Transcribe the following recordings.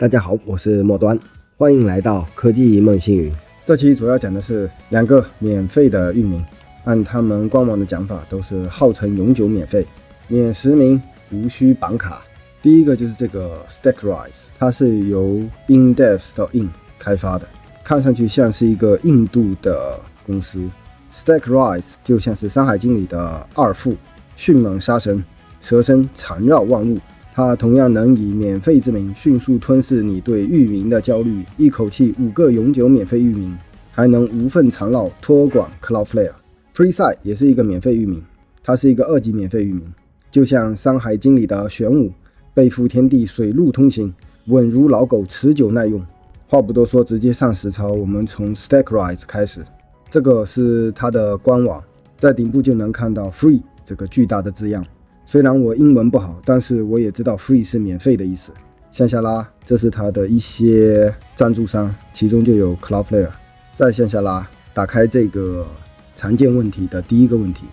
大家好，我是末端，欢迎来到科技梦星云。这期主要讲的是2个免费的域名，按他们官网的讲法都是号称永久免费，免实名，无需绑卡。第一个就是这个 Stackrise， 它是由 Indevs.in 开发的，看上去像是一个印度的公司。Stackrise 就像是《山海经》里的二父，迅猛杀神，蛇身缠绕万物。它同样能以免费之名迅速吞噬你对域名的焦虑，一口气5个永久免费域名，还能无缝缠绕托管 Cloudflare。Freeside 也是一个免费域名，它是一个2级免费域名，就像《山海经》里的玄武，背负天地，水陆通行，稳如老狗，持久耐用。话不多说，直接上实操，我们从 Stackrise 开始。这个是它的官网，在顶部就能看到 Free 这个巨大的字样。虽然我英文不好，但是我也知道 free 是免费的意思。向下拉，这是它的一些赞助商，其中就有 Cloudflare。再向下拉，打开这个常见问题的第一个问题，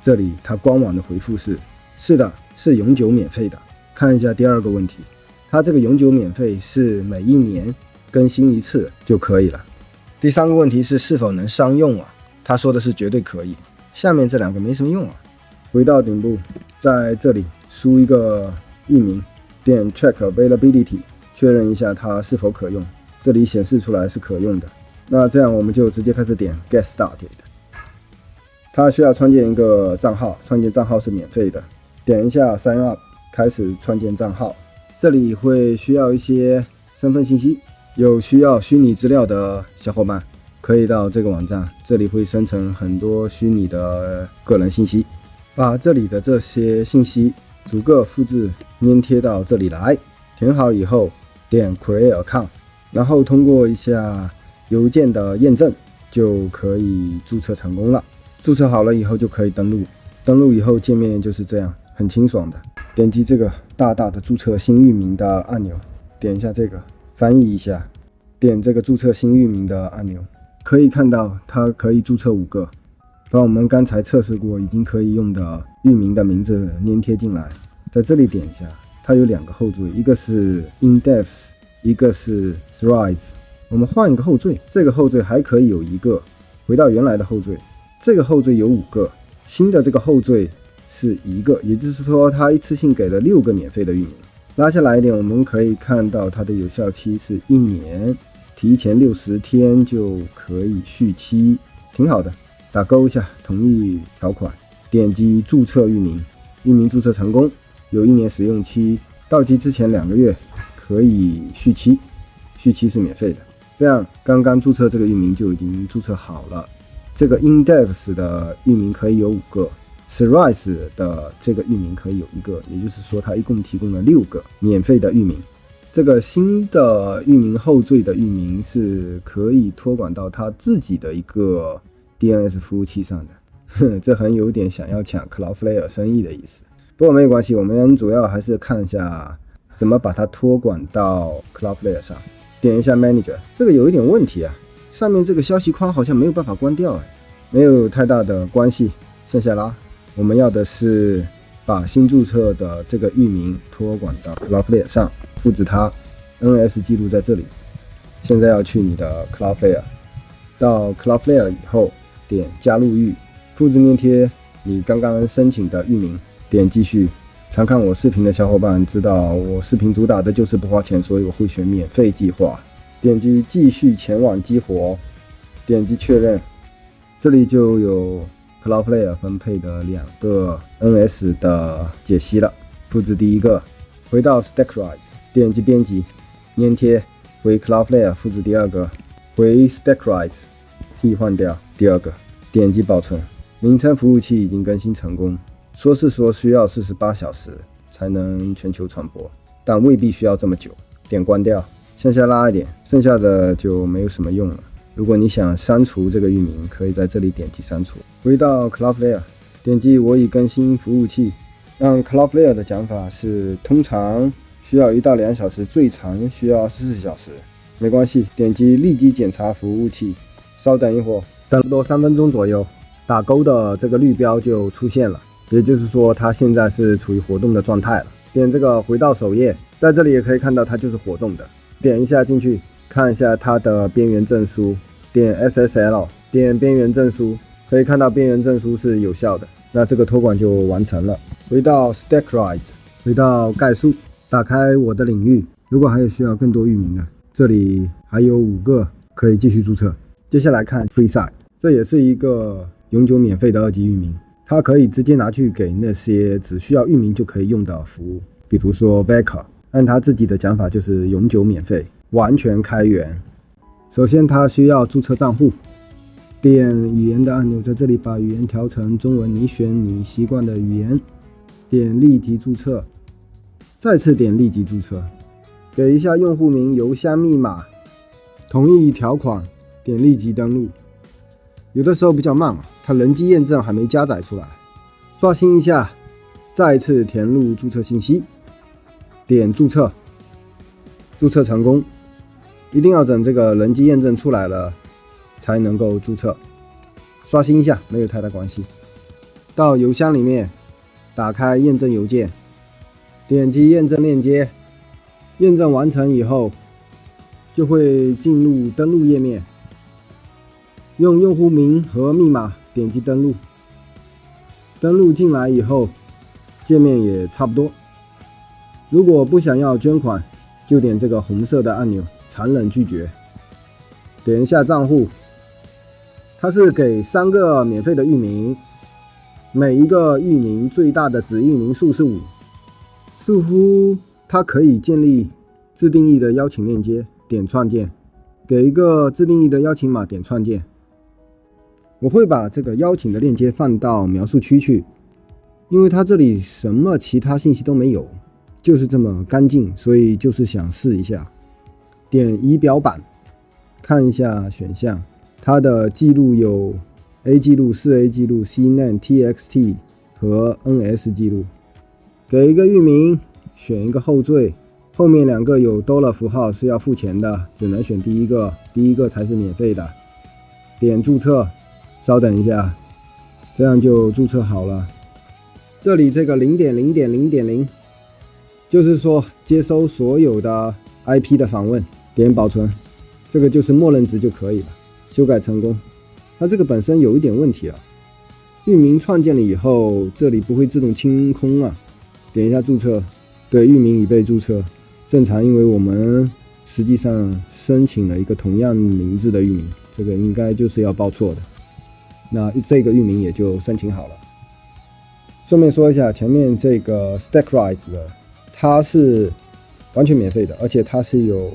这里它官网的回复是的，是永久免费的。看一下第2个问题，它这个永久免费是每1年更新1次就可以了。第3个问题是否能商用啊？他说的是绝对可以。下面这2个没什么用啊。回到顶部，在这里输一个域名，点 Check Availability， 确认一下它是否可用。这里显示出来是可用的。那这样我们就直接开始点 Get Started。它需要创建一个账号，创建账号是免费的。点一下 Sign Up， 开始创建账号。这里会需要一些身份信息，有需要虚拟资料的小伙伴可以到这个网站，这里会生成很多虚拟的个人信息。把这里的这些信息逐个复制粘贴到这里来，填好以后点 Create Account， 然后通过一下邮件的验证就可以注册成功了。注册好了以后就可以登录，登录以后界面就是这样，很清爽的。点击这个大大的注册新域名的按钮，点一下这个，翻译一下，点这个注册新域名的按钮，可以看到它可以注册5个。把我们刚才测试过已经可以用的域名的名字粘贴进来，在这里点一下，它有2个后缀，一个是 Indevs， 一个是 Thrice。我们换一个后缀，这个后缀还可以有1个，回到原来的后缀，这个后缀有5个，新的这个后缀是1个，也就是说它一次性给了6个免费的域名。拉下来一点，我们可以看到它的有效期是1年，提前60天就可以续期，挺好的。打勾一下同意条款，点击注册域名，域名注册成功，有1年使用期，到期之前2个月可以续期，续期是免费的。这样刚刚注册这个域名就已经注册好了。这个 Indevs 的域名可以有5个， Thrice 的这个域名可以有1个，也就是说它一共提供了6个免费的域名。这个新的域名后缀的域名是可以托管到它自己的一个DNS 服务器上的，这很有点想要抢 Cloudflare 生意的意思。不过没有关系，我们主要还是看一下怎么把它托管到 Cloudflare 上。点一下 Manager， 这个有一点问题啊，上面这个消息框好像没有办法关掉，没有太大的关系。向下拉，我们要的是把新注册的这个域名托管到 Cloudflare 上，复制它 ，NS 记录在这里。现在要去你的 Cloudflare， 到 Cloudflare 以后，点加入域，复制粘贴你刚刚申请的域名，点继续。常看我视频的小伙伴知道，我视频主打的就是不花钱，所以我会选免费计划。点击继续前往激活，点击确认，这里就有 Cloudflare 分配的2个 NS 的解析了。复制第1个，回到 Stackrise， 点击编辑，粘贴，回 Cloudflare 复制第2个，回 Stackrise。替换掉第2个，点击保存，名称服务器已经更新成功。说是说需要48小时才能全球传播，但未必需要这么久。点关掉，向下拉一点，剩下的就没有什么用了。如果你想删除这个域名，可以在这里点击删除。回到 Cloudflare， 点击我已更新服务器。让 Cloudflare 的讲法是通常需要1到2小时，最长需要24小时。没关系，点击立即检查服务器。稍等一会儿，等多3分钟左右，打勾的这个绿标就出现了，也就是说它现在是处于活动的状态了。点这个回到首页，在这里也可以看到它就是活动的。点一下进去，看一下它的边缘证书，点 SSL， 点边缘证书，可以看到边缘证书是有效的。那这个托管就完成了。回到 Stackrise， 回到概述，打开我的领域。如果还有需要更多域名的，这里还有5个可以继续注册。接下来看 FreeSite， 这也是一个永久免费的2级域名，它可以直接拿去给那些只需要域名就可以用的服务，比如说 Backup， 按他自己的讲法就是永久免费，完全开源。首先它需要注册账户，点语言的按钮，在这里把语言调成中文，你选你习惯的语言，点立即注册，再次点立即注册，给一下用户名、邮箱密码，同意条款，点立即登录。有的时候比较慢它人机验证还没加载出来，刷新一下，再次填入注册信息，点注册，注册成功。一定要等这个人机验证出来了才能够注册，刷新一下没有太大关系。到邮箱里面打开验证邮件，点击验证链接，验证完成以后就会进入登录页面，用用户名和密码点击登录。登录进来以后界面也差不多，如果不想要捐款就点这个红色的按钮，残忍拒绝，点一下账户，它是给3个免费的域名，每一个域名最大的指域名数是5，似乎它可以建立自定义的邀请链接，点创建，给一个自定义的邀请码，点创建。我会把这个邀请的链接放到描述区去，因为它这里什么其他信息都没有，就是这么干净，所以就是想试一下。点仪表板，看一下选项，它的记录有 A 记录、4A 记录、CNAME、TXT 和 NS 记录。给一个域名，选一个后缀，后面2个有$符号是要付钱的，只能选第一个，第一个才是免费的。点注册，稍等一下，这样就注册好了。这里这个 0.0.0.0 就是说接收所有的 IP 的访问，点保存，这个就是默认值就可以了。修改成功。它这个本身有一点问题啊，域名创建了以后，这里不会自动清空啊。点一下注册，对，域名已被注册，正常，因为我们实际上申请了一个同样名字的域名，这个应该就是要报错的。那这个域名也就申请好了。顺便说一下，前面这个 Stackrise 的，它是完全免费的，而且它是有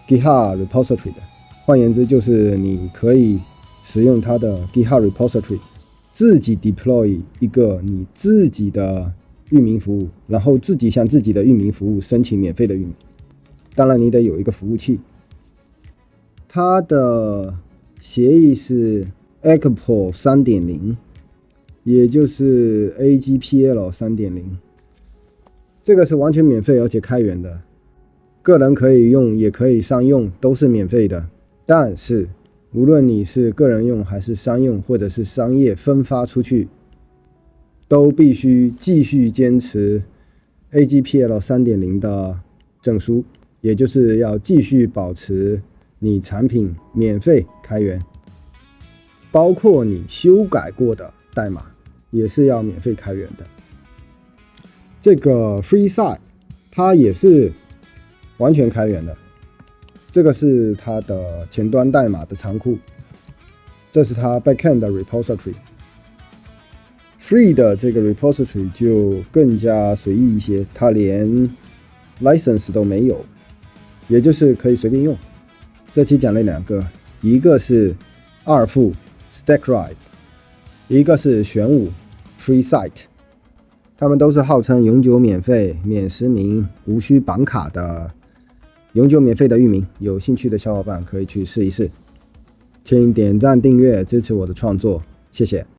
GitHub repository 的。换言之，就是你可以使用它的 GitHub repository， 自己 deploy 一个你自己的域名服务，然后自己向自己的域名服务申请免费的域名。当然，你得有一个服务器。它的协议是 ACPL 3.0， 也就是 AGPL 3.0。这个是完全免费而且开源的，个人可以用，也可以商用，都是免费的。但是，无论你是个人用还是商用，或者是商业分发出去，都必须继续坚持 AGPL 3.0 的证书，也就是要继续保持你产品免费开源，包括你修改过的代码也是要免费开源的。这个 FreeSite 它也是完全开源的，这个是它的前端代码的仓库，这是它 backend 的 repository。Free 的这个 repository 就更加随意一些，它连 license 都没有，也就是可以随便用。这期讲了2个，一个是2副 Stackrise， 一个是玄武 FreeSite， 他们都是号称永久免费、免实名、无需绑卡的永久免费的域名，有兴趣的小伙伴可以去试一试。请点赞订阅支持我的创作，谢谢。